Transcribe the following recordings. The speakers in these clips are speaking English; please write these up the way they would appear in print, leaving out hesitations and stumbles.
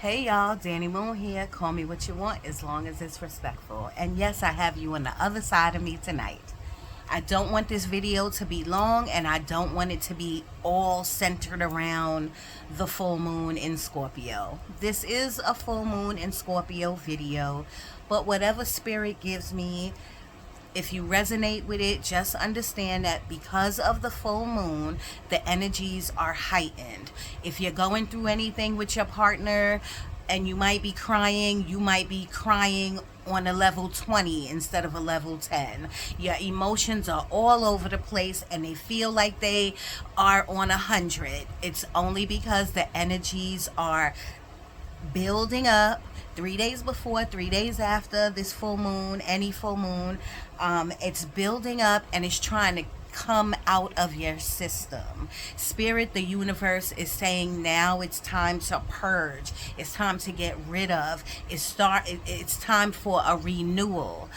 Hey y'all, Danny Moon here. Call me what you want as long as it's respectful. And yes, I have you on the other side of me tonight. I don't want this video to be long and I don't want it to be all centered around the full moon in Scorpio. This is a full moon in Scorpio video, but whatever spirit gives me, if you resonate with it, just understand that because of the full moon, the energies are heightened. If you're going through anything with your partner and you might be crying on a level 20 instead of a level 10. Your emotions are all over the place and they feel like they are on 100. It's only because the energies are building up 3 days before, 3 days after this full moon, any full moon. It's building up and it's trying to come out of your system. Spirit, the universe is saying now it's time to purge. It's time to get rid of. It's time for a renewal.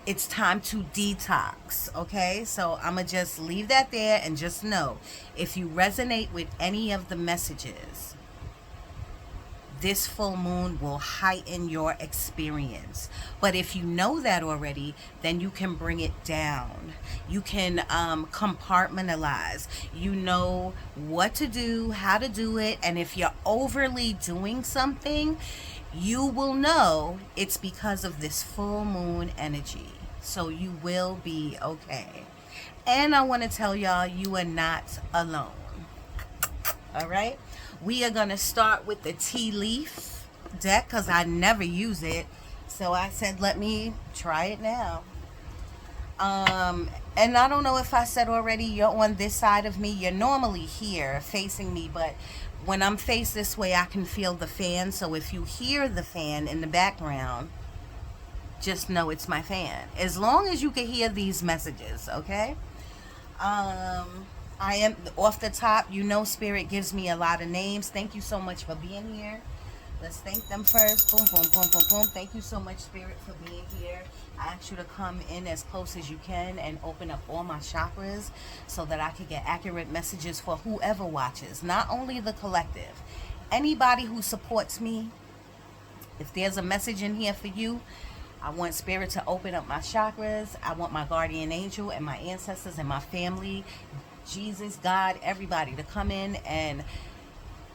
It's time to detox. Okay, so I'm gonna just leave that there and just know if you resonate with any of the messages, this full moon will heighten your experience. But if you know that already, then you can bring it down. You can compartmentalize. You know what to do, how to do it, and if you're overly doing something, you will know it's because of this full moon energy. So you will be okay. And I want to tell y'all, you are not alone. All right, we are going to start with the tea leaf deck because I never use it. So I said, let me try it now. And I don't know if I said already, you're on this side of me. You're normally here facing me, but when I'm faced this way, I can feel the fan. So if you hear the fan in the background, just know it's my fan. As long as you can hear these messages, okay? I am off the top. You know, Spirit gives me a lot of names. Thank you so much for being here. Let's thank them first. Boom, boom, boom, boom, boom. Thank you so much, Spirit, for being here. I ask you to come in as close as you can and open up all my chakras so that I can get accurate messages for whoever watches, not only the collective. Anybody who supports me, if there's a message in here for you, I want Spirit to open up my chakras. I want my guardian angel and my ancestors and my family, Jesus, God, everybody to come in and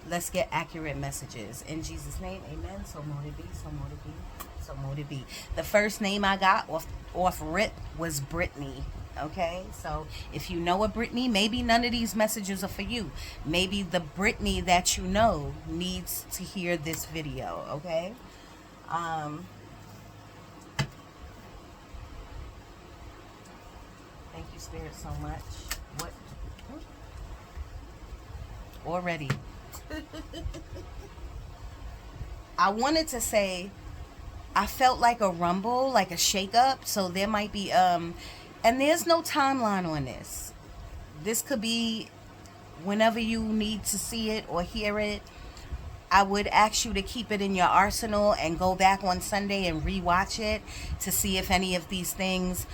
let's get accurate messages. In Jesus' name, amen. So mote it be, so mote it be, so mote it be. The first name I got off rip was Brittany. Okay, so if you know a Brittany, maybe none of these messages are for you. Maybe the Brittany that you know needs to hear this video, okay? Thank you, Spirit, so much. What? Already. I wanted to say I felt like a rumble, like a shake-up, so there might be and there's no timeline on this. This could be whenever you need to see it or hear it. I would ask you to keep it in your arsenal and go back on Sunday and rewatch it to see if any of these things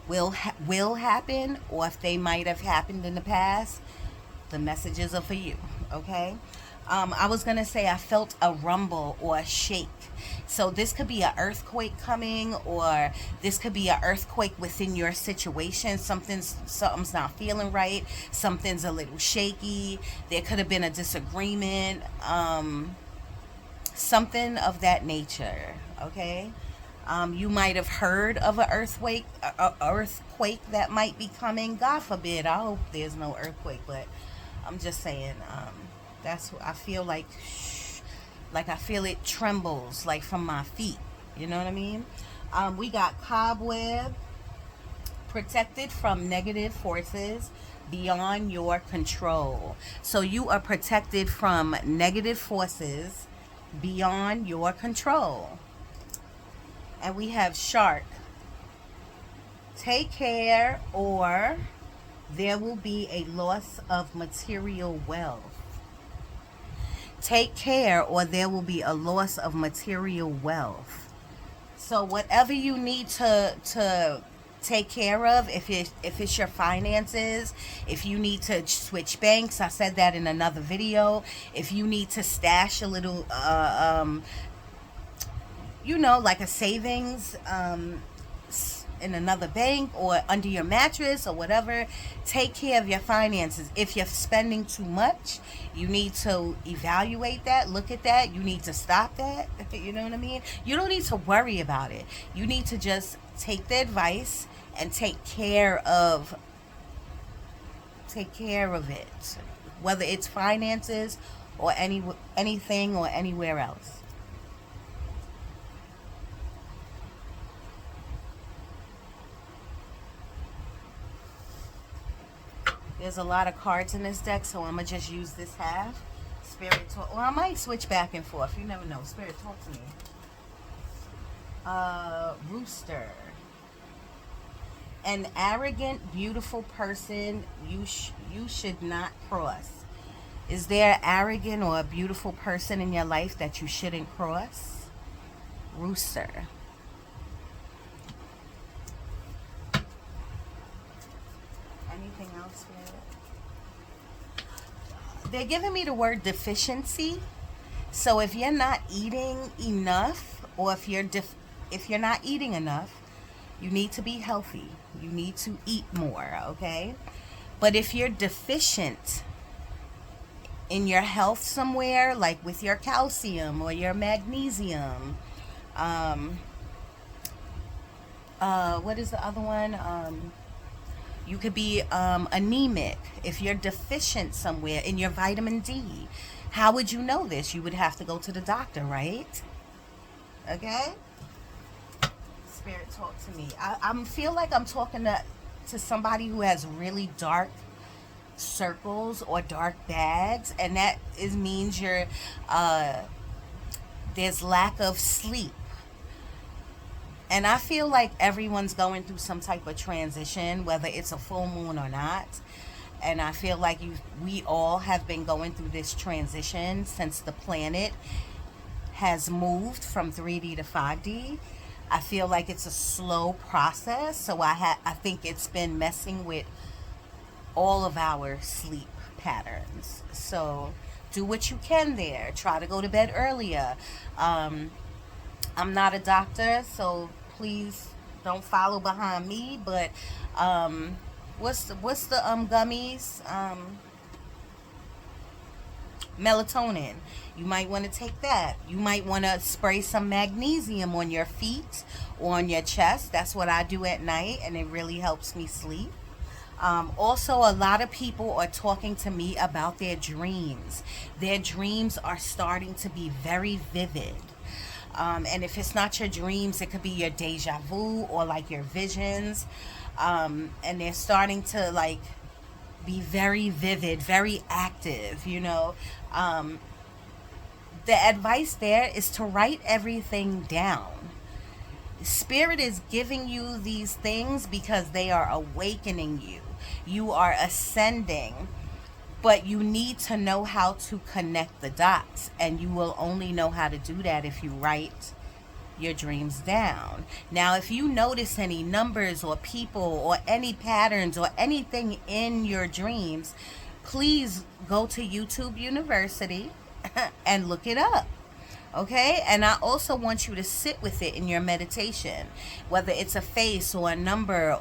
will happen or if they might have happened in the past. The messages are for you, okay? I was going to say I felt a rumble or a shake. So this could be an earthquake coming, or this could be an earthquake within your situation. Something's not feeling right. Something's a little shaky. There could have been a disagreement. Something of that nature, okay? You might have heard of an earthquake that might be coming. God forbid. I hope there's no earthquake, but I'm just saying, that's what I feel like I feel it trembles, like from my feet. You know what I mean? We got cobweb, protected from negative forces beyond your control. So you are protected from negative forces beyond your control. And we have shark. Take care or there will be a loss of material wealth. Take care or there will be a loss of material wealth. So whatever you need to take care of. If it's your finances, if you need to switch banks, I said that in another video. If you need to stash a little like a savings in another bank or under your mattress or whatever, take care of your finances. If you're spending too much, you need to evaluate that, look at that. You need to stop that. You know what I mean? You don't need to worry about it. You need to just take the advice and take care of it, whether it's finances or anything or anywhere else. There's a lot of cards in this deck, so I'm going to just use this half. Spirit talk. Well, I might switch back and forth. You never know. Spirit, talk to me. Rooster. An arrogant, beautiful person you should not cross. Is there an arrogant or a beautiful person in your life that you shouldn't cross? Rooster. Anything else, Spirit? They're giving me the word deficiency. So if you're not eating enough, or if you're not eating enough, you need to be healthy. You need to eat more, okay? But if you're deficient in your health somewhere, like with your calcium or your magnesium, what is the other one? You could be anemic if you're deficient somewhere in your vitamin D. How would you know this? You would have to go to the doctor, right? Okay? Spirit, talk to me. I feel like I'm talking to somebody who has really dark circles or dark bags, and that means there's lack of sleep. And I feel like everyone's going through some type of transition, whether it's a full moon or not. And I feel like we all have been going through this transition since the planet has moved from 3D to 5D. I feel like it's a slow process. So I think it's been messing with all of our sleep patterns. So do what you can there. Try to go to bed earlier. I'm not a doctor, so please don't follow behind me, but what's the gummies? Melatonin. You might want to take that. You might want to spray some magnesium on your feet or on your chest. That's what I do at night, and it really helps me sleep. Also, a lot of people are talking to me about their dreams. Their dreams are starting to be very vivid. And if it's not your dreams, it could be your deja vu or like your visions. And they're starting to like be very vivid, very active, you know. The advice there is to write everything down. Spirit is giving you these things because they are awakening you. You are ascending. But you need to know how to connect the dots. And you will only know how to do that if you write your dreams down. Now, if you notice any numbers or people or any patterns or anything in your dreams, please go to YouTube University and look it up. Okay? And I also want you to sit with it in your meditation. Whether it's a face or a number,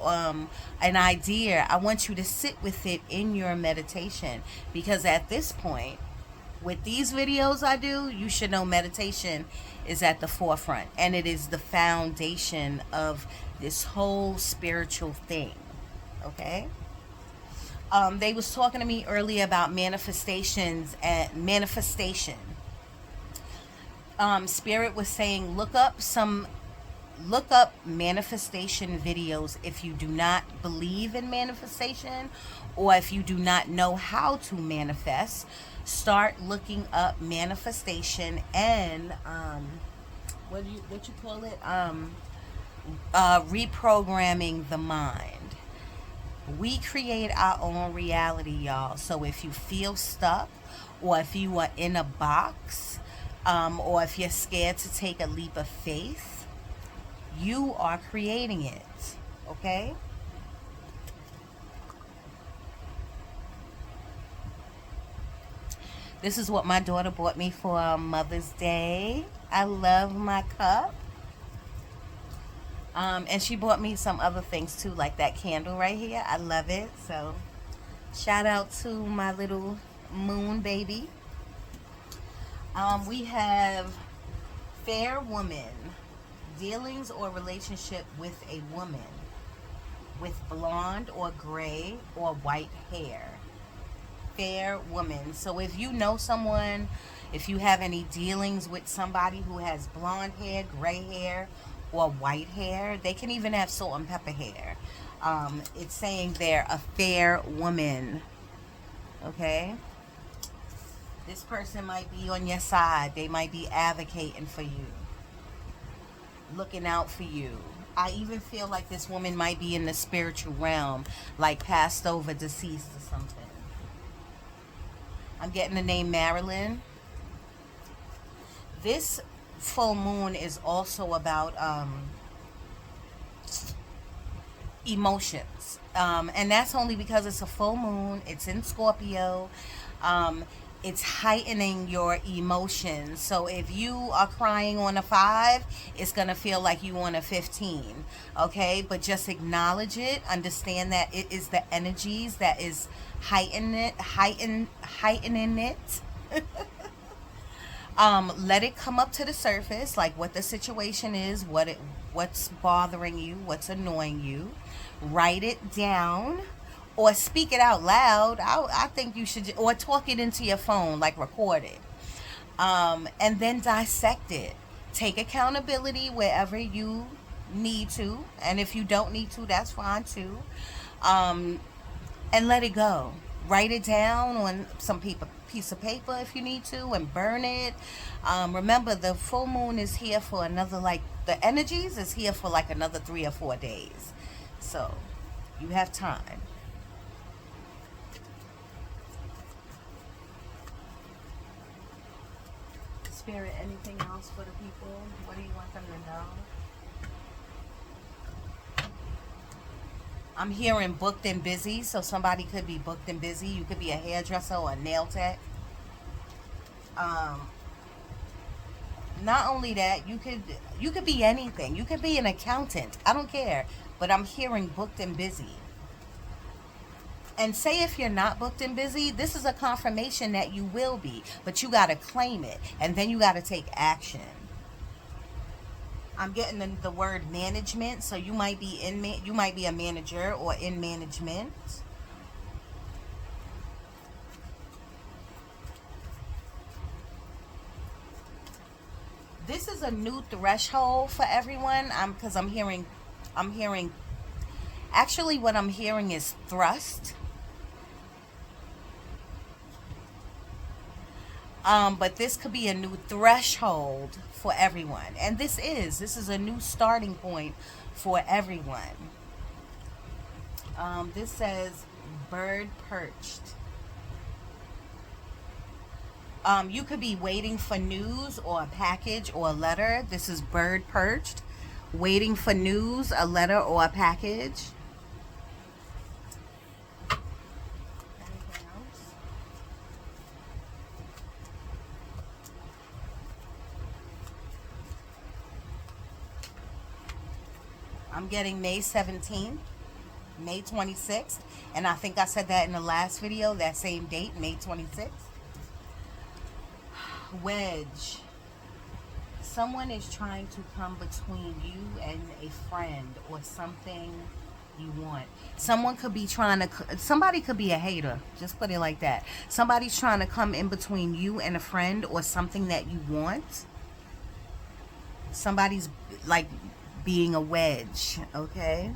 an idea, I want you to sit with it in your meditation. Because at this point, with these videos I do, you should know meditation is at the forefront. And it is the foundation of this whole spiritual thing. Okay? They was talking to me earlier about manifestations and manifestation. Spirit was saying look up manifestation videos if you do not believe in manifestation, or if you do not know how to manifest. Start looking up manifestation and what you call it, reprogramming the mind. We create our own reality, y'all. So if you feel stuck, or if you are in a box, or if you're scared to take a leap of faith, you are creating it. okay? This is what my daughter bought me for Mother's Day. I love my cup. And she bought me some other things too, like that candle right here. I love it. So shout out to my little moon baby. We have fair woman, dealings or relationship with a woman with blonde or gray or white hair. Fair woman. So if you know someone, if you have any dealings with somebody who has blonde hair, gray hair, or white hair, they can even have salt and pepper hair. It's saying they're a fair woman. Okay? This person might be on your side. They might be advocating for you, looking out for you. I even feel like this woman might be in the spiritual realm, like passed over, deceased, or something. I'm getting the name Marilyn. This full moon is also about emotions. And that's only because it's a full moon. It's in Scorpio. It's heightening your emotions. So if you are crying on a 5, it's going to feel like you on a 15. Okay? But just acknowledge it. Understand that it is the energies that is heightening it. Let it come up to the surface, like what the situation is, what's bothering you, what's annoying you. Write it down or speak it out loud. I think you should, or talk it into your phone, like record it. And then dissect it. Take accountability wherever you need to, and if you don't need to, that's fine too. And let it go. Write it down on some piece of paper if you need to, and burn it. Remember, the full moon is here for another, like, the energies is here for like another 3 or 4 days. So you have time. Spirit, anything else for the people? What do you want them to know? I'm hearing booked and busy, so somebody could be booked and busy. You could be a hairdresser or a nail tech. Not only that, you could be anything. You could be an accountant. I don't care. But I'm hearing booked and busy. And say if you're not booked and busy, this is a confirmation that you will be. But you got to claim it. And then you got to take action. I'm getting the word management. So you might be you might be a manager or in management. This is a new threshold for everyone. Because I'm hearing, actually what I'm hearing is thrust. But this could be a new threshold for everyone. And this is a new starting point for everyone. This says bird perched. You could be waiting for news or a package or a letter. This is bird perched. Waiting for news, a letter, or a package. Anything else? I'm getting May 17th, May 26th, and I think I said that in the last video, that same date, May 26th. Wedge. Someone is trying to come between you and a friend or something you want. Someone could be somebody could be a hater. Just put it like that. Somebody's trying to come in between you and a friend or something that you want. Somebody's like being a wedge, okay?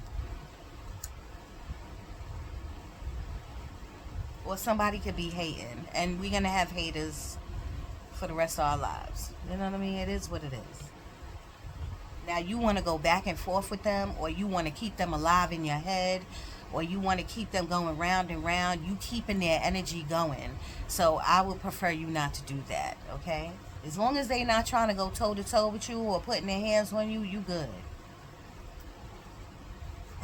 Or somebody could be hating. And we're going to have haters for the rest of our lives. You know what I mean? It is what it is. Now you want to go back and forth with them, or you want to keep them alive in your head, or you want to keep them going round and round. You keeping their energy going. So I would prefer you not to do that, okay? As long as they not trying to go toe to toe with you or putting their hands on you, you good.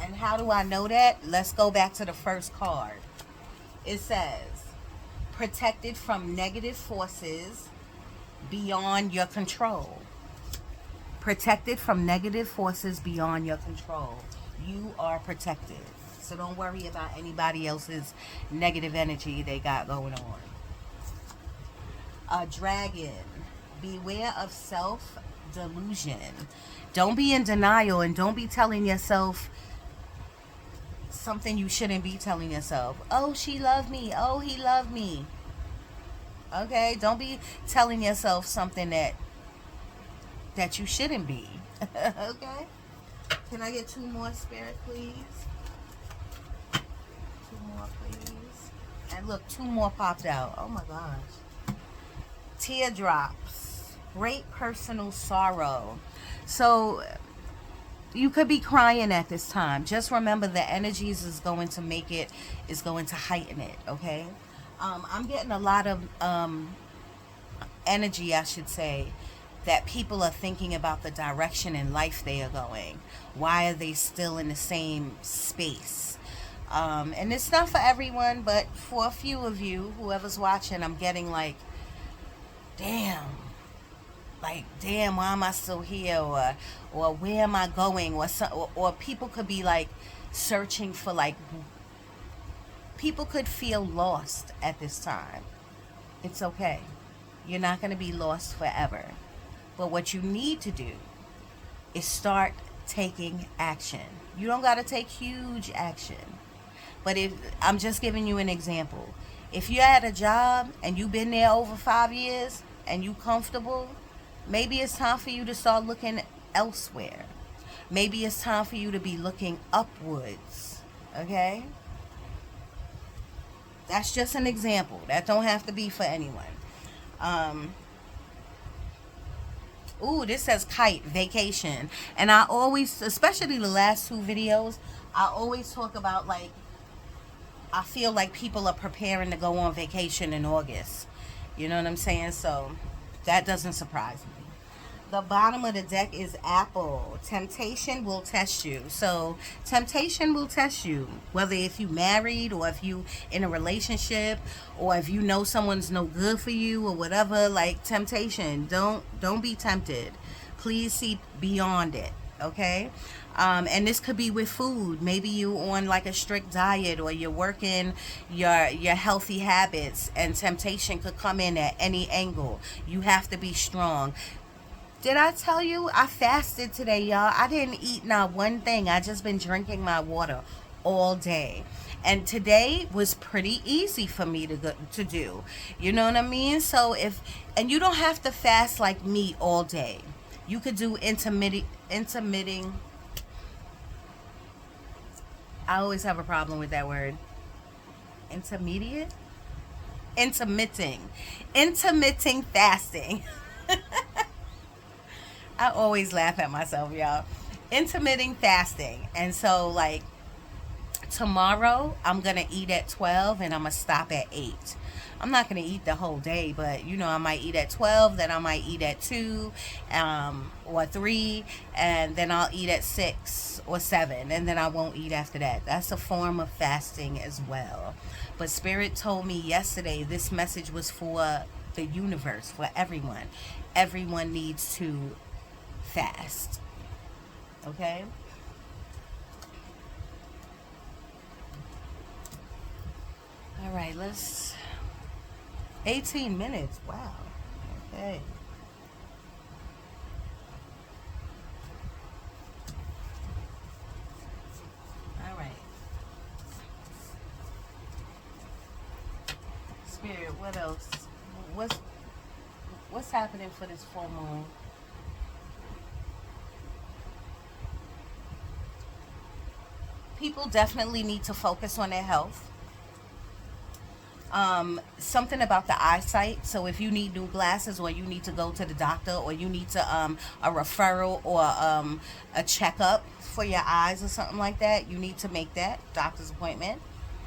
And how do I know that? Let's go back to the first card. It says, protected from negative forces beyond your control. Protected from negative forces beyond your control. You are protected. So don't worry about anybody else's negative energy they got going on. A dragon. Beware of self-delusion. Don't be in denial and don't be telling yourself something you shouldn't be telling yourself. Oh, she loved me. Oh, he loved me. Okay? Don't be telling yourself something that you shouldn't be. Okay? Can I get 2 more, Spirit, please? 2 more, please. And look, 2 more popped out. Oh my gosh. Teardrops. Great personal sorrow. So you could be crying at this time. Just remember the energies is going to make it, is going to heighten it, okay? I'm getting a lot of energy, I should say, that people are thinking about the direction in life they are going. Why are they still in the same space? And it's not for everyone, but for a few of you, whoever's watching, I'm getting like, damn, why am I still here? Or where am I going? Or people could be like searching for, like, people could feel lost at this time. It's okay. You're not going to be lost forever. But what you need to do is start taking action. You don't got to take huge action. But if I'm just giving you an example. If you're at a job and you've been there over 5 years and you comfortable, maybe it's time for you to start looking elsewhere. Maybe it's time for you to be looking upwards. Okay? That's just an example. That don't have to be for anyone. Ooh, this says kite, vacation. And I always, especially the last 2 videos, I always talk about, like, I feel like people are preparing to go on vacation in August. You know what I'm saying? So that doesn't surprise me. The bottom of the deck is apple. Temptation will test you. So temptation will test you. Whether if you married or if you in a relationship or if you know someone's no good for you or whatever, like temptation. Don't be tempted. Please see beyond it. Okay? And this could be with food. Maybe you on like a strict diet or you're working your healthy habits and temptation could come in at any angle. You have to be strong. Did I tell you I fasted today, y'all? I didn't eat not one thing. I just been drinking my water all day. And today was pretty easy for me to do. You know what I mean? So and you don't have to fast like me all day. You could do intermitting. I always have a problem with that word. Intermitting fasting. I always laugh at myself, y'all. Intermittent fasting. And so, like, tomorrow I'm going to eat at 12 and I'm going to stop at 8. I'm not going to eat the whole day, but, you know, I might eat at 12, then I might eat at 2 or 3, and then I'll eat at 6 or 7, and then I won't eat after that. That's a form of fasting as well. But Spirit told me yesterday this message was for the universe, for everyone. Everyone needs to fast. Okay? All right, 18 minutes. Wow. Okay. All right. Spirit, what else? What's happening for this full moon? People definitely need to focus on their health. Something about the eyesight. So if you need new glasses or you need to go to the doctor or you need to a referral or a checkup for your eyes or something like that, you need to make that doctor's appointment.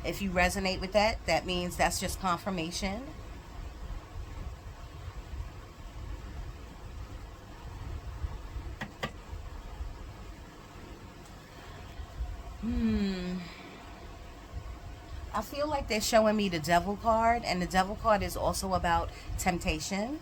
If you resonate with that, that means that's just confirmation. I feel like they're showing me the devil card, and the devil card is also about temptation.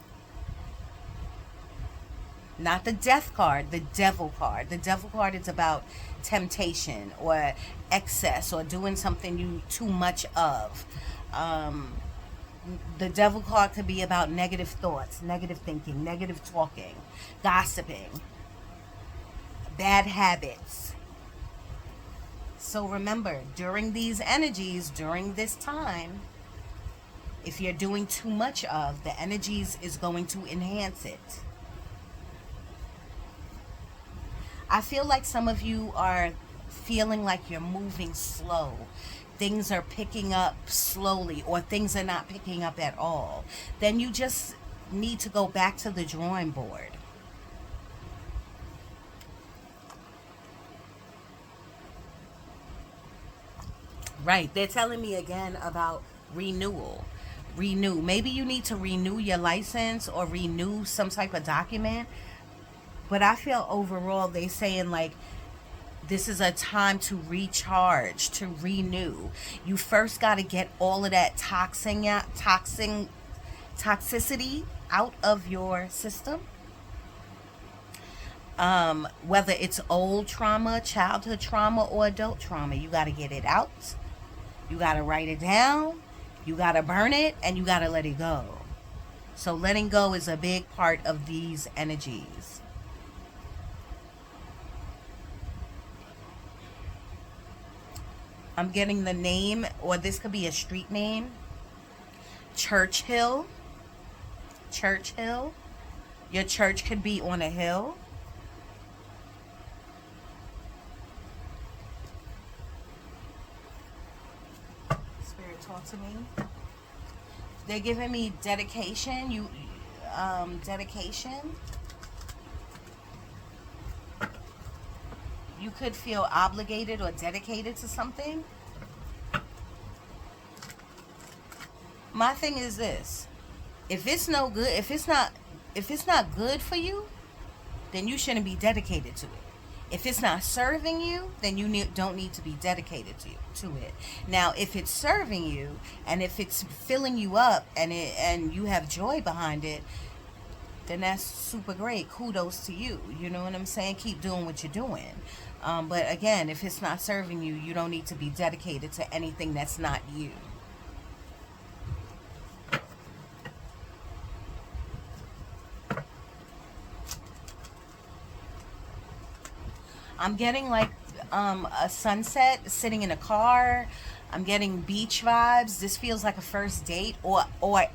Not the death card, the devil card. The devil card is about temptation or excess or doing something you too much of. Um, the devil card could be about negative thoughts, negative thinking, negative talking, gossiping, bad habits. So remember, during these energies, during this time, if you're doing too much of, the energies is going to enhance it. I feel like some of you are feeling like you're moving slow. Things are picking up slowly, or things are not picking up at all. Then you just need to go back to the drawing board. Right. They're telling me again about renewal. Renew. Maybe you need to renew your license or renew some type of document. But I feel overall they saying like this is a time to recharge, to renew. You first got to get all of that toxicity out of your system. Whether it's old trauma, childhood trauma, or adult trauma, you got to get it out. You got to write it down. You got to burn it, and you got to let it go. So letting go is a big part of these energies. I'm getting the name, or this could be a street name. Churchill. Churchill. Your church could be on a hill. Spirit, talk to me. They're giving me dedication. Dedication. You could feel obligated or dedicated to something. My thing is this: if it's no good, if it's not good for you, then you shouldn't be dedicated to it. If it's not serving you, then you don't need to be dedicated to it. Now, if it's serving you and if it's filling you up and you have joy behind it, then that's super great. Kudos to you. You know what I'm saying? Keep doing what you're doing. But again, if it's not serving you, you don't need to be dedicated to anything that's not you. I'm getting like a sunset, sitting in a car. I'm getting beach vibes. This feels like a first date or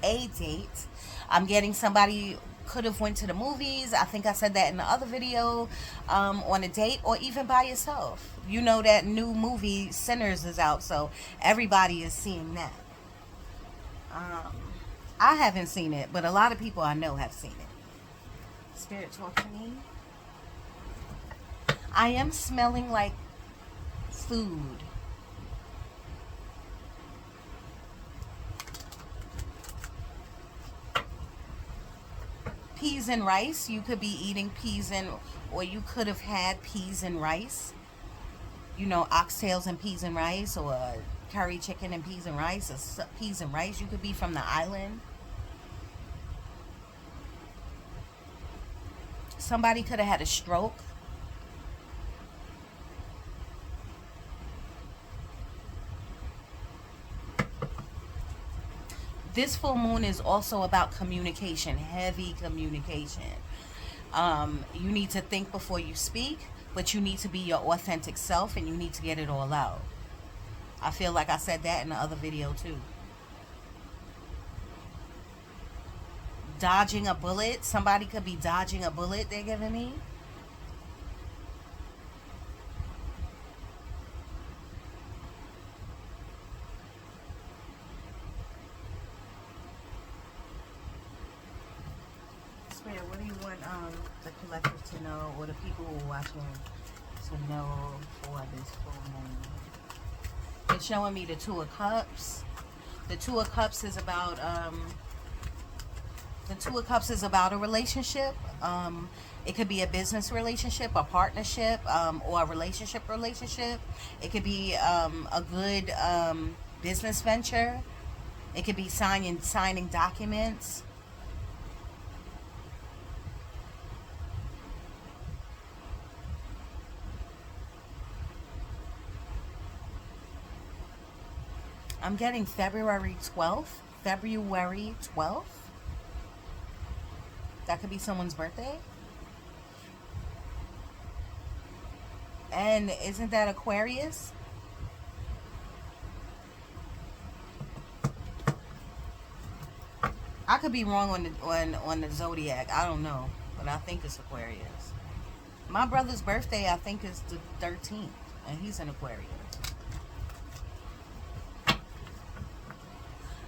a date. I'm getting somebody could have went to the movies. I think I said that in the other video, on a date or even by yourself. You know that new movie Sinners is out, so everybody is seeing that. I haven't seen it, but a lot of people I know have seen it. Spirit, talk to me. I am smelling like food. Peas and rice. You could be eating peas and, or you could have had peas and rice. You know, oxtails and peas and rice, or curry chicken and peas and rice, or peas and rice. You could be from the island. Somebody could have had a stroke. This full moon is also about communication, heavy communication. You need to think before you speak, but you need to be your authentic self and you need to get it all out. I feel like I said that in the other video too. Dodging a bullet. Somebody could be dodging a bullet they're giving me. Spirit, what do you want the collective to know, or the people who are watching to know for this full moon? It's showing me the Two of Cups. The Two of Cups is about a relationship. It could be a business relationship, a partnership, or a relationship. It could be a good business venture. It could be signing documents. I'm getting February 12th. February 12th. That could be someone's birthday. And isn't that Aquarius? I could be wrong on the zodiac. I don't know, but I think it's Aquarius. My brother's birthday, I think, is the 13th, and he's an Aquarius.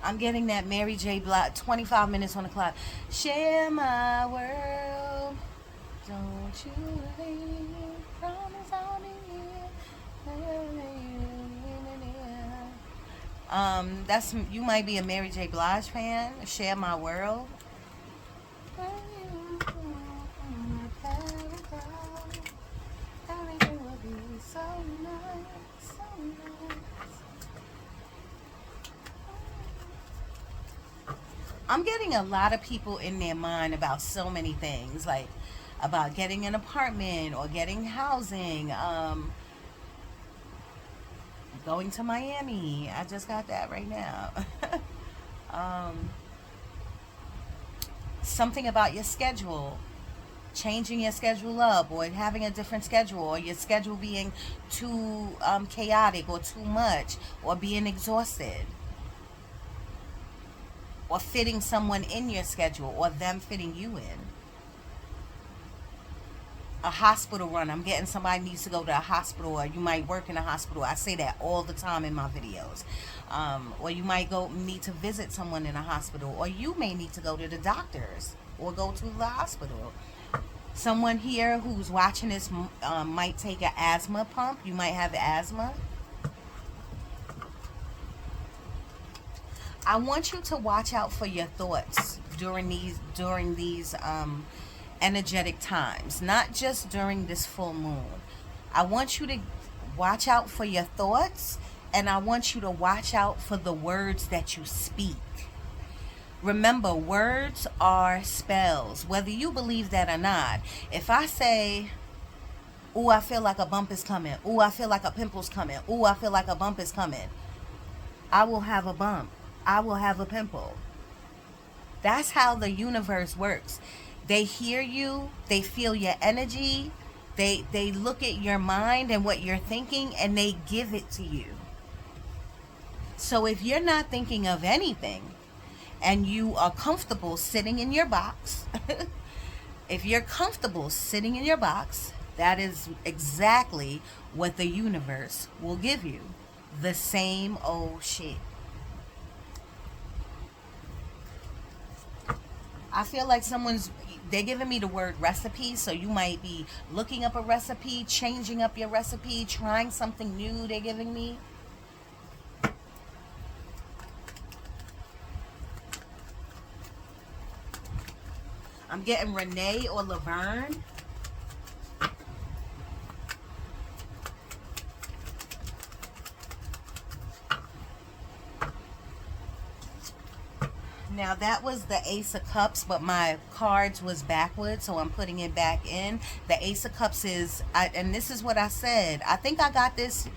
I'm getting that Mary J. Blige, 25 minutes on the clock. Share my world, don't you leave, promise I'll be here. That's, you might be a Mary J. Blige fan. Share my world. Everything will be so nice, so nice. I'm getting a lot of people in their mind about so many things, like about getting an apartment or getting housing, going to Miami. I just got that right now. Something about your schedule, changing your schedule up, or having a different schedule, or your schedule being too chaotic or too much, or being exhausted, or fitting someone in your schedule, or them fitting you in. A hospital run. I'm getting somebody needs to go to a hospital, or you might work in a hospital. I say that all the time in my videos. Or you might need to visit someone in a hospital, or you may need to go to the doctors or go to the hospital. Someone here who's watching this might take an asthma pump. You might have asthma. I want you to watch out for your thoughts during these energetic times, not just during this full moon. I want you to watch out for your thoughts, and I want you to watch out for the words that you speak. Remember, words are spells, whether you believe that or not. If I say, "Ooh, I feel like a bump is coming. Ooh, I feel like a pimple's coming. Ooh, I feel like a bump is coming," I will have a bump. I will have a pimple. That's how the universe works. They hear you, they feel your energy, they look at your mind and what you're thinking, and they give it to you. So if you're not thinking of anything and you are comfortable sitting in your box, if you're comfortable sitting in your box, that is exactly what the universe will give you. The same old shit. I feel like they're giving me the word recipe, so you might be looking up a recipe, changing up your recipe, trying something new they're giving me. I'm getting Renee or Laverne. Now that was the Ace of Cups, but my cards was backwards, so I'm putting it back in. The Ace of Cups is, and this is what I said. I think I got this.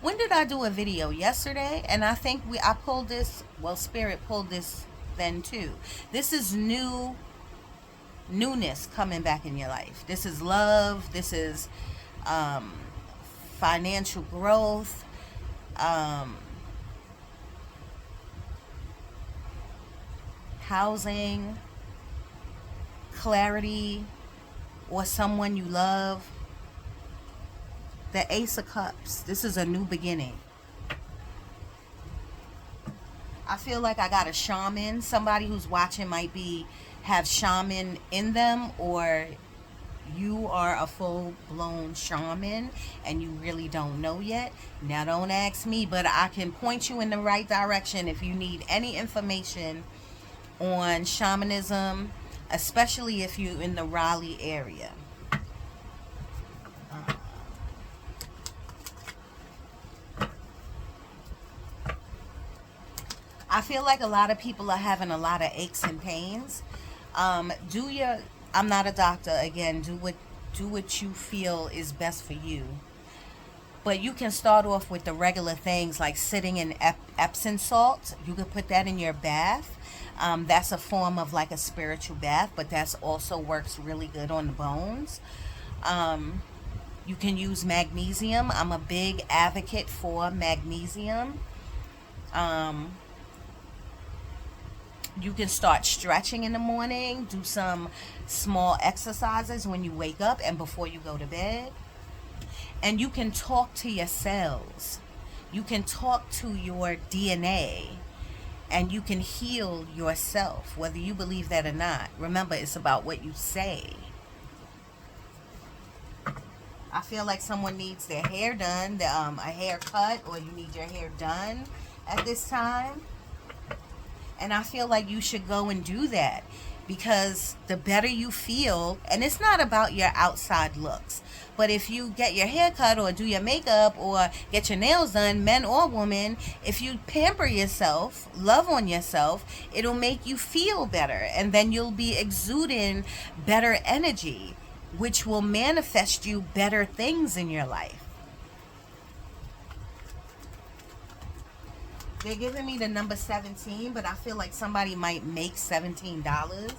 When did I do a video? Yesterday, and I think I pulled this. Well, Spirit pulled this then too. This is newness coming back in your life. This is love. This is financial growth. Housing, clarity, or someone you love. The Ace of Cups. This is a new beginning. I feel like I got a shaman. Somebody who's watching might have shaman in them, or you are a full-blown shaman and you really don't know yet. Now don't ask me, but I can point you in the right direction if you need any information on shamanism, especially if you're in the Raleigh area. I feel like a lot of people are having a lot of aches and pains. Do your, I'm not a doctor, again, do what you feel is best for you. But you can start off with the regular things like sitting in Epsom salt. You could put that in your bath. That's a form of like a spiritual bath, but that's also works really good on the bones. Um, you can use magnesium. I'm a big advocate for magnesium. Um, you can start stretching in the morning, do some small exercises when you wake up and before you go to bed. And you can talk to your cells. You can talk to your DNA and you can heal yourself, whether you believe that or not. Remember, it's about what you say. I feel like someone needs their hair done, a haircut, or you need your hair done at this time. And I feel like you should go and do that because the better you feel, and it's not about your outside looks, but if you get your hair cut or do your makeup or get your nails done, men or women, if you pamper yourself, love on yourself, it'll make you feel better. And then you'll be exuding better energy, which will manifest you better things in your life. They're giving me the number 17, but I feel like somebody might make $17.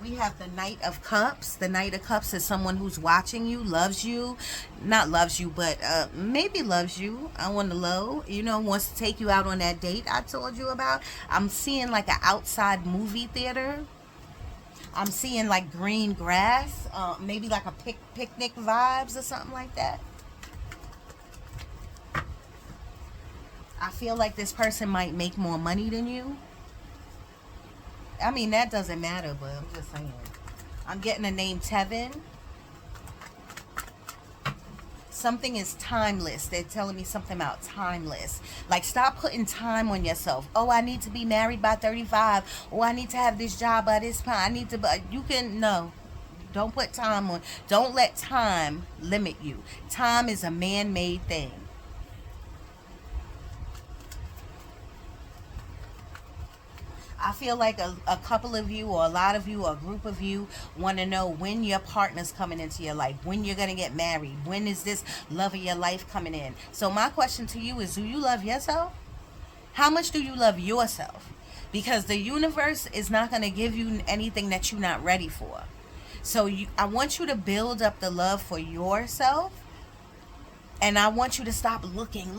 We have the Knight of Cups. The Knight of Cups is someone who's watching you, loves you. Not loves you, but maybe loves you on the low. You know, wants to take you out on that date I told you about. I'm seeing like an outside movie theater. I'm seeing like green grass. Maybe like a picnic vibes or something like that. I feel like this person might make more money than you. I mean, that doesn't matter, but I'm just saying. I'm getting the name Tevin. Something is timeless. They're telling me something about timeless. Like, stop putting time on yourself. Oh, I need to be married by 35. Oh, I need to have this job by this time. I need to, but you can, no. Don't put time on. Don't let time limit you. Time is a man-made thing. I feel like a couple of you or a lot of you or a group of you want to know when your partner's coming into your life, when you're going to get married, when is this love of your life coming in. So my question to you is, do you love yourself? How much do you love yourself? Because the universe is not going to give you anything that you're not ready for. So I want you to build up the love for yourself. And I want you to stop looking,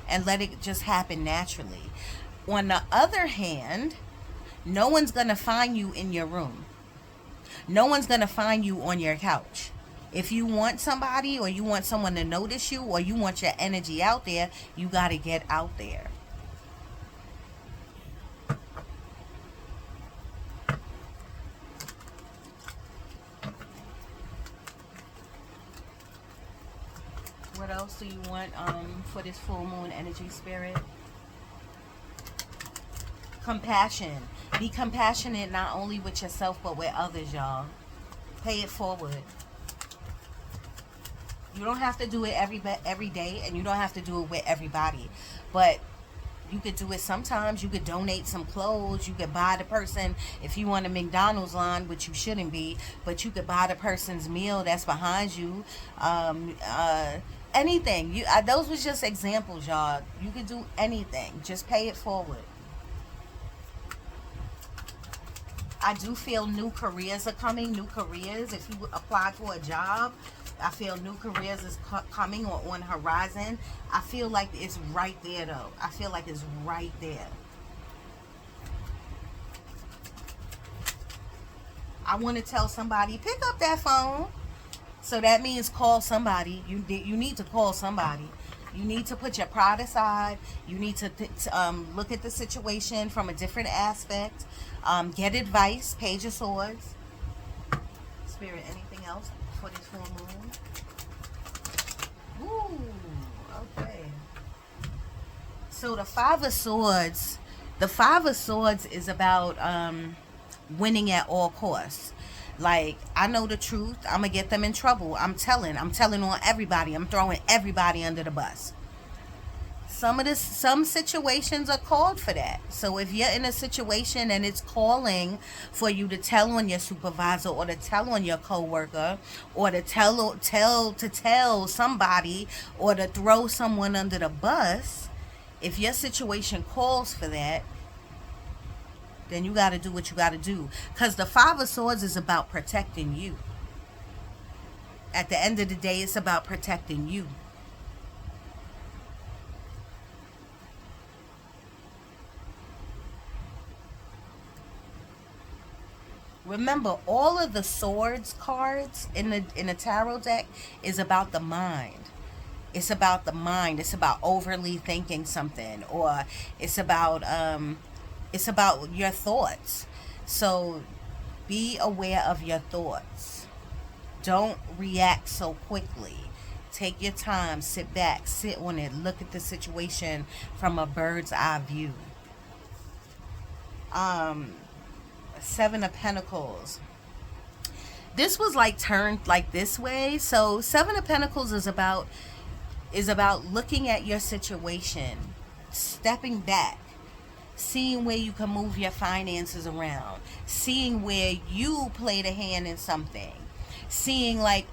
and let it just happen naturally. On the other hand, no one's going to find you in your room. No one's going to find you on your couch. If you want somebody or you want someone to notice you or you want your energy out there, you got to get out there. What else do you want for this full moon energy, spirit? Compassion. Be compassionate not only with yourself but with others, y'all. Pay it forward. You don't have to do it every day, and you don't have to do it with everybody. But you could do it sometimes. You could donate some clothes. You could buy the person, if you want a McDonald's line, which you shouldn't be, but you could buy the person's meal that's behind you. Anything. Those was just examples, y'all. You could do anything. Just pay it forward. I do feel new careers are coming. New careers. If you apply for a job, I feel new careers is coming or on horizon. I feel like it's right there, though. I feel like it's right there. I want to tell somebody, pick up that phone. So that means call somebody. You need to call somebody. You need to put your pride aside. You need to look at the situation from a different aspect. Get advice. Page of Swords. Spirit, anything else for this full moon? Ooh, okay. So the Five of Swords. The Five of Swords is about winning at all costs. Like, I know the truth. I'm going to get them in trouble. I'm telling on everybody. I'm throwing everybody under the bus. some situations are called for that. So if you're in a situation and it's calling for you to tell on your supervisor, or to tell on your coworker, or to tell somebody, or to throw someone under the bus, if your situation calls for that, then you got to do what you got to do, because the Five of Swords is about protecting you. At the end of the day, it's about protecting you. Remember, all of the swords cards in the tarot deck is about the mind. It's about the mind. It's about overly thinking something, or it's about your thoughts. So be aware of your thoughts. Don't react so quickly. Take your time, sit back, sit on it, look at the situation from a bird's eye view. Seven of Pentacles. This was like turned like this way. So Seven of Pentacles is about looking at your situation, stepping back, seeing where you can move your finances around, seeing where you played a hand in something, seeing, like,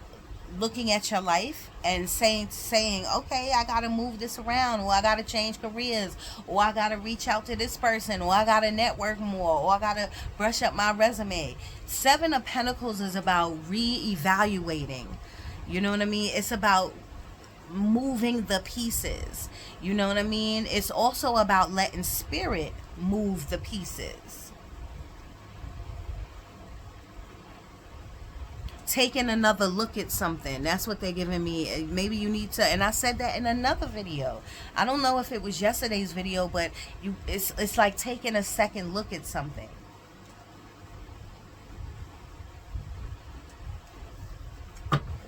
looking at your life and saying, okay, I gotta move this around, or I gotta change careers, or I gotta reach out to this person, or I gotta network more, or I gotta brush up my resume. Seven of Pentacles is about reevaluating. You know what I mean? It's about moving the pieces. You know what I mean? It's also about letting spirit move the pieces. Taking another look at something. That's what they're giving me. Maybe you need to, and I said that in another video. I don't know if it was yesterday's video, but it's like taking a second look at something.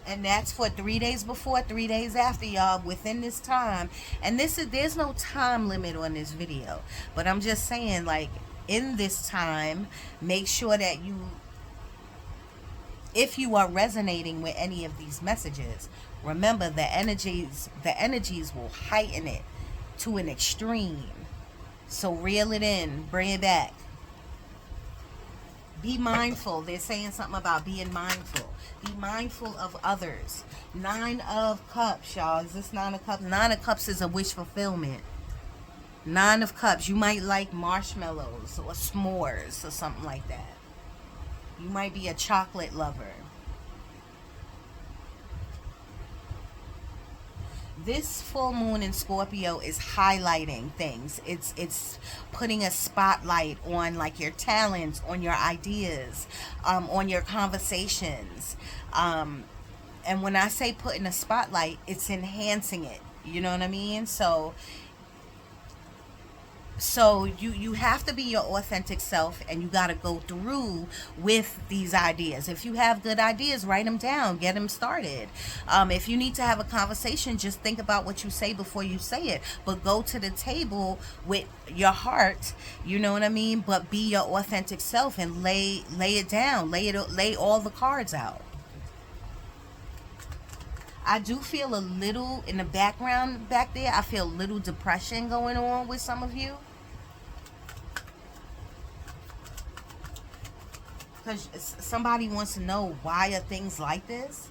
And that's for 3 days before, 3 days after, y'all, within this time. And there's no time limit on this video, but I'm just saying, like, in this time, make sure that if you are resonating with any of these messages, remember the energies will heighten it to an extreme. So reel it in, bring it back. Be mindful. They're saying something about being mindful. Be mindful of others. 9 of Cups, y'all. Is this 9 of Cups? 9 of Cups is a wish fulfillment. 9 of Cups. You might like marshmallows or s'mores or something like that. You might be a chocolate lover. This full moon in Scorpio is highlighting things. It's putting a spotlight on, like, your talents, on your ideas, on your conversations. And when I say putting a spotlight, it's enhancing it. You know what I mean? So you have to be your authentic self, and you got to go through with these ideas. If you have good ideas, write them down, get them started. If you need to have a conversation, just think about what you say before you say it, but go to the table with your heart, you know what I mean? But be your authentic self and lay it down, lay all the cards out. I do feel a little, in the background back there, I feel a little depression going on with some of you. Because somebody wants to know, why are things like this?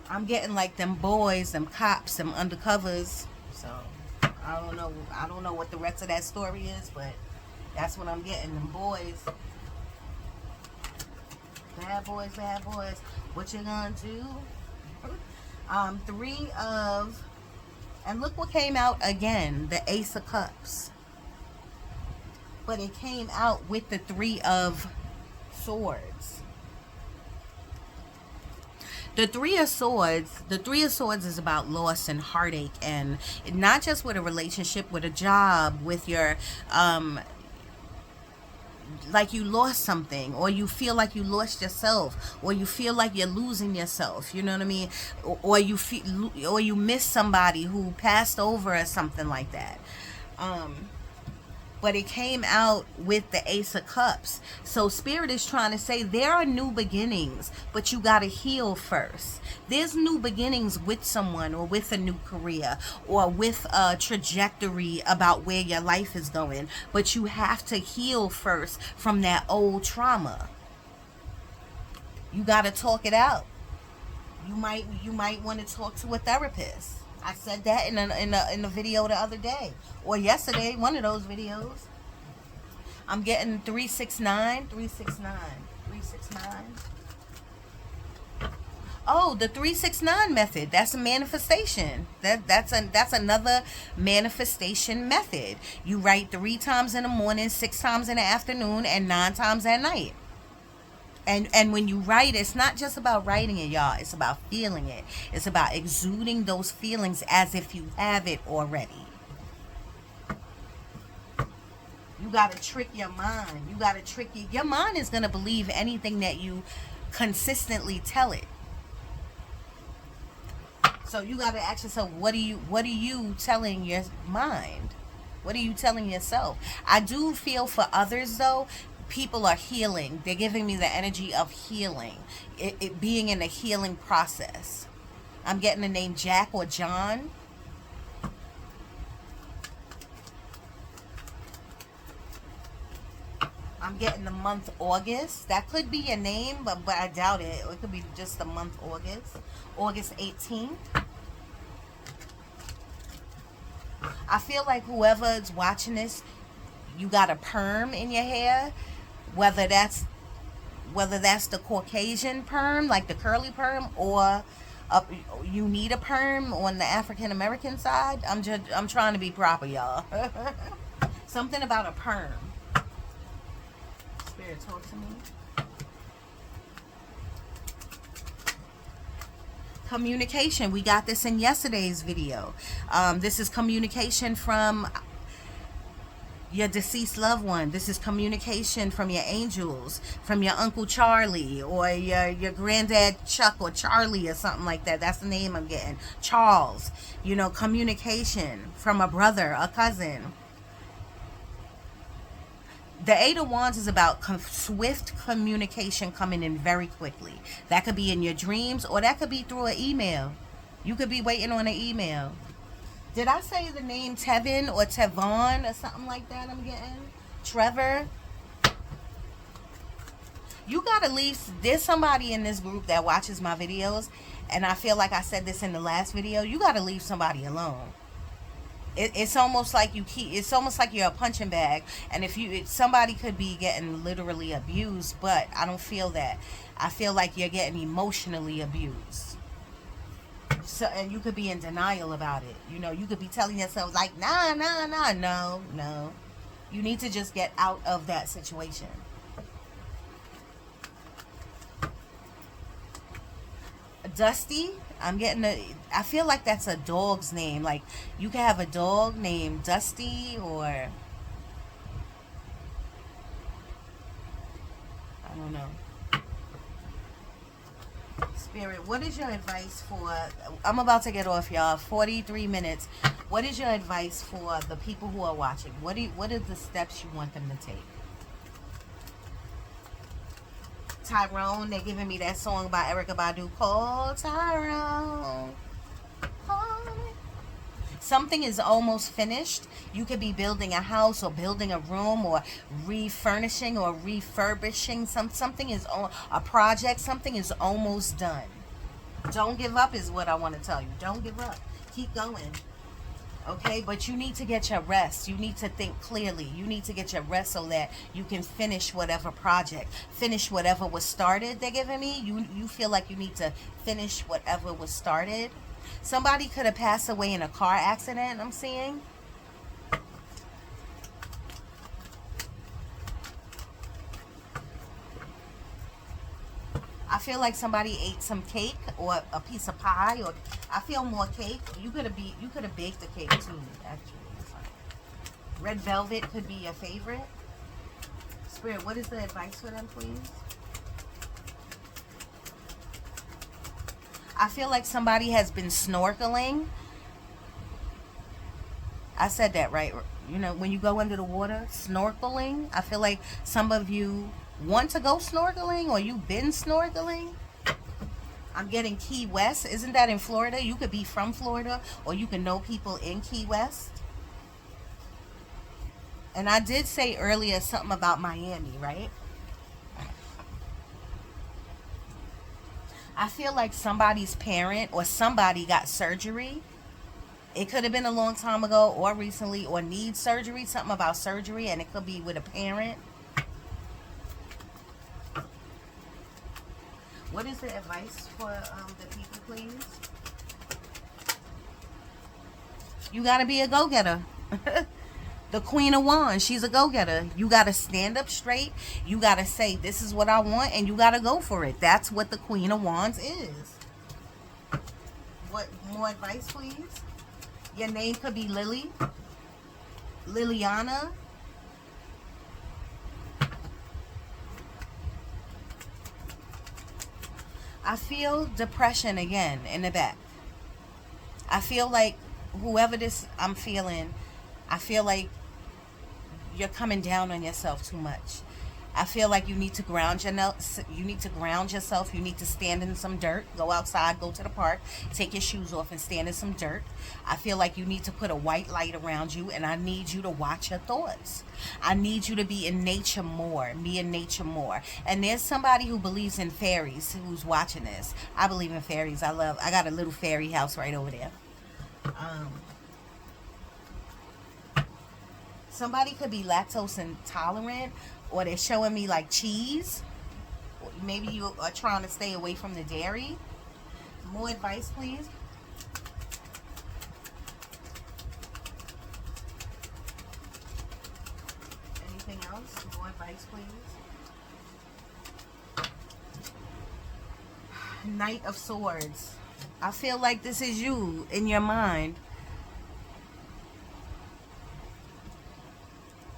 I'm getting like them boys, them cops, them undercovers. So I don't know what the rest of that story is, but that's what I'm getting. Them boys. Bad boys, bad boys. What you gonna do? 3 of, and look what came out again, the Ace of Cups. But it came out with the 3 of Swords. The 3 of Swords is about loss and heartache, and not just with a relationship, with a job, with your like you lost something, or you feel like you lost yourself, or you feel like you're losing yourself, you know what I mean? Or you miss somebody who passed over or something like that. but it came out with the Ace of Cups. So Spirit is trying to say there are new beginnings, but you got to heal first. There's new beginnings with someone, or with a new career, or with a trajectory about where your life is going, but you have to heal first from that old trauma. You got to talk it out. You might want to talk to a therapist. I said that in a video the other day, or yesterday, one of those videos. I'm getting 369, 369, 369. Oh, the 369 method. That's a manifestation. That's another manifestation method. You write 3 times in the morning, 6 times in the afternoon, and 9 times at night. And when you write, it's not just about writing it, y'all. It's about feeling it. It's about exuding those feelings as if you have it already. You got to trick your mind. You got to trick your mind is going to believe anything that you consistently tell it. So you got to ask yourself, what are you telling your mind? What are you telling yourself? I do feel for others, though. People are healing. They're giving me the energy of healing. It being in a healing process. I'm getting the name Jack or John. I'm getting the month August. That could be a name, but I doubt it. It could be just the month August. August 18th. I feel like whoever is watching this, you got a perm in your hair. Whether that's the Caucasian perm, like the curly perm, or you need a perm on the African American side. I'm trying to be proper, y'all. Something about a perm. Spirit, talk to me. Communication. We got this in yesterday's video. This is communication from your deceased loved one. This is communication from your angels, from your Uncle Charlie, or your granddad Chuck, or Charlie, or something like that. That's the name I'm getting. Charles. You know, communication from a brother, a cousin. The 8 of Wands is about swift communication coming in very quickly. That could be in your dreams, or that could be through an email. You could be waiting on an email. Did I say the name Tevin or Tevon or something like that I'm getting? Trevor? You gotta leave. There's somebody in this group that watches my videos, and I feel like I said this in the last video. You gotta leave somebody alone. It's almost like it's almost like you're a punching bag, and somebody could be getting literally abused, but I don't feel that. I feel like you're getting emotionally abused. So, and you could be in denial about it. You know, you could be telling yourself like, nah, no. You need to just get out of that situation. Dusty, I'm getting I feel like that's a dog's name. Like, you could have a dog named Dusty, or I don't know. Spirit, what is your advice for, I'm about to get off, y'all, 43 minutes. What is your advice for the people who are watching? What are the steps you want them to take? Tyrone, they're giving me that song by Erykah Badu called Tyrone. Something is almost finished. You could be building a house, or building a room, or refurnishing or refurbishing something is on a project. Something is almost done. Don't give up is what I want to tell you. Don't give up. Keep going. Okay, but you need to get your rest. You need to think clearly. You need to get your rest so that you can finish whatever project, finish whatever was started. They're giving me. You feel like you need to finish whatever was started. Somebody could have passed away in a car accident, I'm seeing. I feel like somebody ate some cake or a piece of pie, or I feel more cake. You could have baked the cake too, actually. Red velvet could be your favorite. Spirit, what is the advice for them, please? I feel like somebody has been snorkeling. I said that right. You know, when you go under the water, snorkeling, I feel like some of you want to go snorkeling or you've been snorkeling. I'm getting Key West. Isn't that in Florida? You could be from Florida or you can know people in Key West. And I did say earlier something about Miami, right? I feel like somebody's parent or somebody got surgery. It could have been a long time ago or recently or needs surgery, something about surgery, and it could be with a parent. What is the advice for the people, please? You got to be a go-getter. The Queen of Wands, she's a go-getter. You got to stand up straight. You got to say, this is what I want, and you got to go for it. That's what the Queen of Wands is. What more advice, please? Your name could be Lily, Liliana. I feel depression again in the back. I feel like whoever this I'm feeling, I feel like you're coming down on yourself too much. I feel like you need to ground you need to ground yourself. You need to stand in some dirt. Go outside, go to the park, take your shoes off and stand in some dirt. I feel like you need to put a white light around you, and I need you to watch your thoughts. I need you to be in nature more. Be in nature more. And there's somebody who believes in fairies who's watching this. I believe in fairies. I got a little fairy house right over there. Somebody could be lactose intolerant, or they're showing me like cheese. Maybe you are trying to stay away from the dairy. More advice, please. Anything else? More advice, please. Knight of Swords. I feel like this is you in your mind.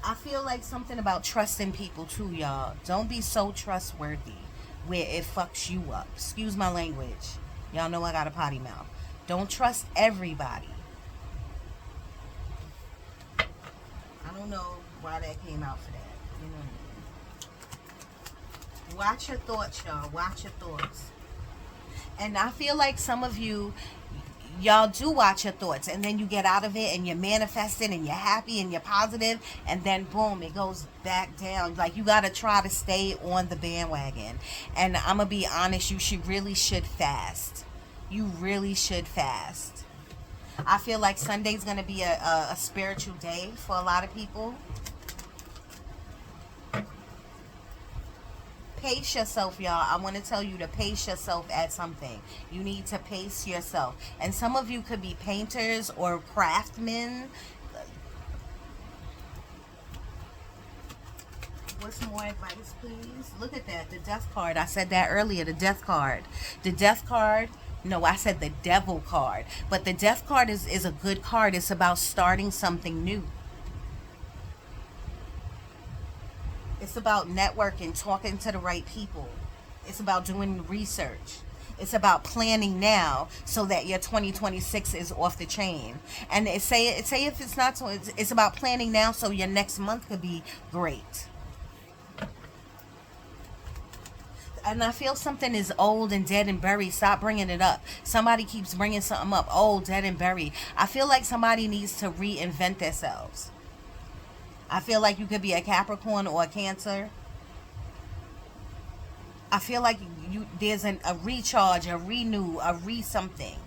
I feel like something about trusting people too, y'all. Don't be so trustworthy where it fucks you up. Excuse my language. Y'all know I got a potty mouth. Don't trust everybody. I don't know why that came out for that. You know what I mean? Watch your thoughts, y'all. Watch your thoughts. And I feel like some of y'all do watch your thoughts, and then you get out of it and you're manifesting and you're happy and you're positive, and then boom, it goes back down. Like, you gotta try to stay on the bandwagon. And I'm gonna be honest, you really should fast. You really should fast. I feel like Sunday's gonna be a spiritual day for a lot of people. Pace yourself, y'all. I want to tell you to pace yourself at something. You need to pace yourself. And some of you could be painters or craftsmen. What's more advice, please? Look at that. The death card. I said that earlier. The death card. The death card. No, I said the devil card. But the death card is a good card. It's about starting something new. It's about networking, talking to the right people. It's about doing research. It's about planning now so that your 2026 is off the chain. And say if it's not so, it's about planning now so your next month could be great. And I feel something is old and dead and buried. Stop bringing it up. Somebody keeps bringing something up. Old, dead, and buried. I feel like somebody needs to reinvent themselves. I feel like you could be a Capricorn or a Cancer. I feel like there's a recharge, a renew, a something.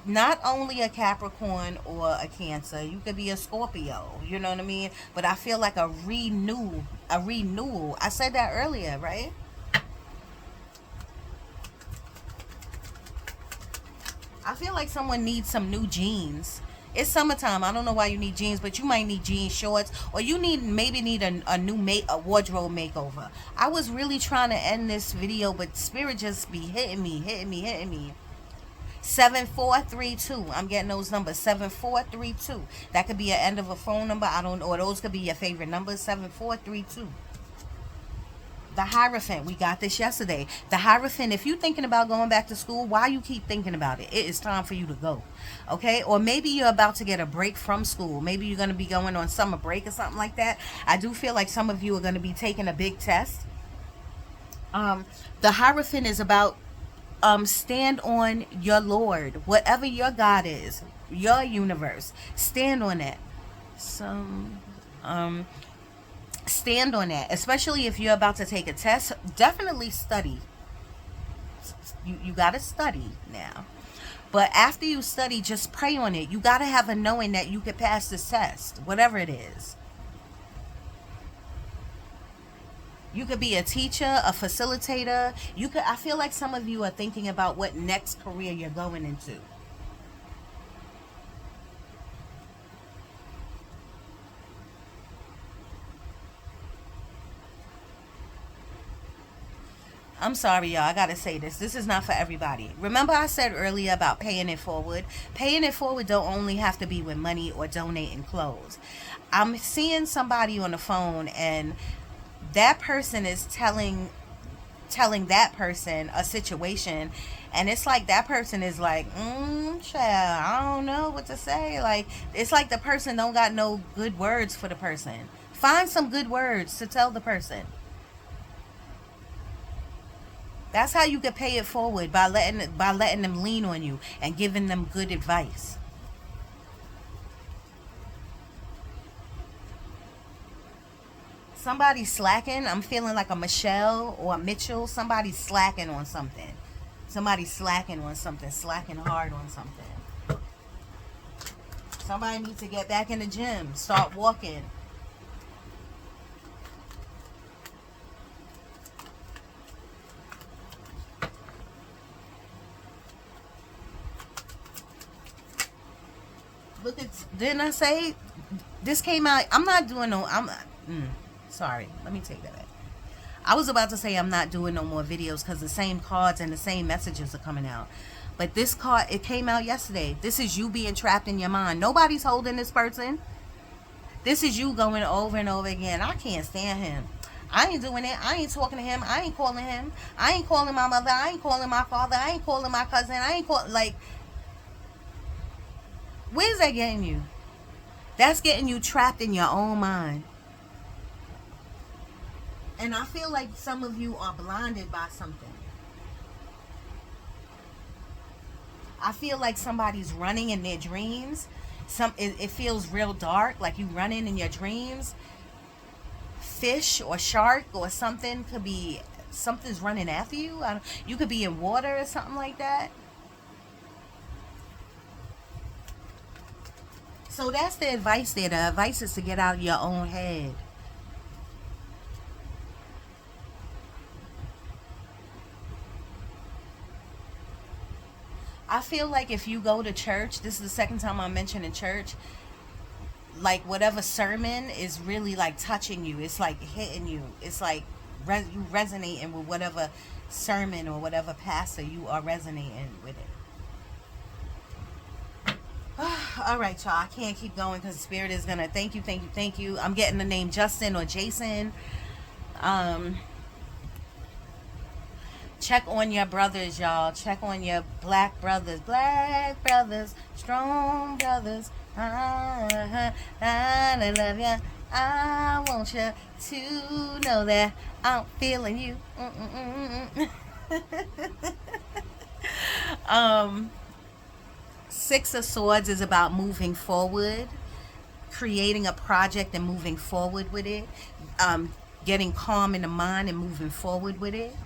Not only a Capricorn or a Cancer, you could be a Scorpio, you know what I mean? But I feel like a renewal. I said that earlier, right? I feel like someone needs some new jeans. It's summertime. I don't know why you need jeans, but you might need jean shorts, or you maybe need a new wardrobe makeover. I was really trying to end this video, but spirit just be hitting me. 7432. I'm getting those numbers. 7432. That could be an end of a phone number. I don't know. Or those could be your favorite numbers. 7432. The Hierophant, we got this yesterday. The Hierophant, if you're thinking about going back to school, why you keep thinking about it? It is time for you to go. Okay? Or maybe you're about to get a break from school. Maybe you're going to be going on summer break or something like that. I do feel like some of you are going to be taking a big test. The Hierophant is about stand on your Lord, whatever your God is, your universe. Stand on it. Stand on that, especially if you're about to take a test. Definitely study. You got to study now, but after you study, just pray on it. You got to have a knowing that you could pass this test, whatever it is. You could be a teacher, a facilitator. I feel like some of you are thinking about what next career you're going into. I'm sorry, y'all. I gotta say this. This is not for everybody. Remember I said earlier about paying it forward? Paying it forward don't only have to be with money or donating clothes. I'm seeing somebody on the phone, and that person is telling that person a situation, and it's like that person is like, child, I don't know what to say. Like, it's like the person don't got no good words for the person. Find some good words to tell the person. That's how you could pay it forward, by letting them lean on you and giving them good advice. Somebody's slacking. I'm feeling like a Michelle or a Mitchell. Somebody's slacking on something. Somebody's slacking on something. Slacking hard on something. Somebody needs to get back in the gym. Start walking. Look at, didn't I say this came out? I'm not doing no. Sorry. Let me take that back. I was about to say I'm not doing no more videos because the same cards and the same messages are coming out. But this card, it came out yesterday. This is you being trapped in your mind. Nobody's holding this person. This is you going over and over again. I can't stand him. I ain't doing it. I ain't talking to him. I ain't calling him. I ain't calling my mother. I ain't calling my father. I ain't calling my cousin. I ain't calling, like, where's that getting you? That's getting you trapped in your own mind. And I feel like some of you are blinded by something. I feel like somebody's running in their dreams. It feels real dark, like you running in your dreams. Fish or shark or something could be, something's running after you. You could be in water or something like that. So that's the advice there. The advice is to get out of your own head. I feel like if you go to church, this is the second time I'm mentioning church, like whatever sermon is really like touching you. It's like hitting you. It's like you resonating with whatever sermon or whatever pastor you are resonating with it. All right, y'all. I can't keep going because the spirit is gonna thank you, thank you, thank you. I'm getting the name Justin or Jason. Check on your brothers, y'all. Check on your black brothers, strong brothers. I love you. I want you to know that I'm feeling you. Six of Swords is about moving forward, creating a project and moving forward with it, getting calm in the mind and moving forward with it.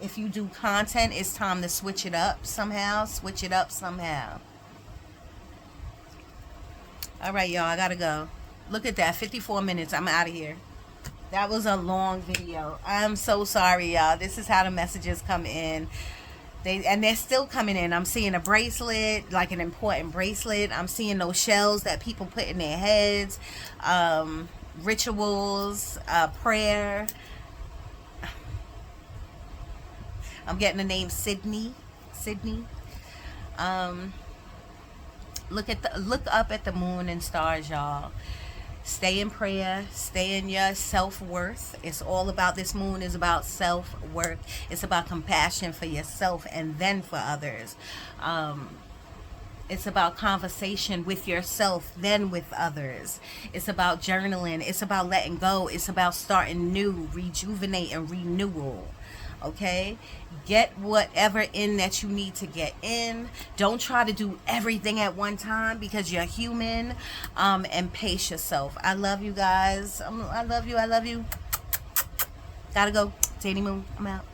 If you do content, it's time to switch it up somehow. Switch it up somehow. All right, y'all. I gotta go. Look at that. 54 minutes. I'm out of here. That was a long video. I'm so sorry, y'all. This is how the messages come in. They're still coming in. I'm seeing a bracelet, like an important bracelet. I'm seeing those shells that people put in their heads. Rituals, prayer. I'm getting the name Sydney. Look up at the moon and stars, y'all. Stay in prayer. Stay in your self-worth. It's all about, this moon is about self-worth. It's about compassion for yourself and then for others. It's about conversation with yourself, then with others. It's about journaling. It's about letting go. It's about starting new, rejuvenate, and renewal. Okay? Get whatever in that you need to get in. Don't try to do everything at one time because you're human. And pace yourself. I love you guys. I love you. I love you. Gotta go. Danny Moon, I'm out.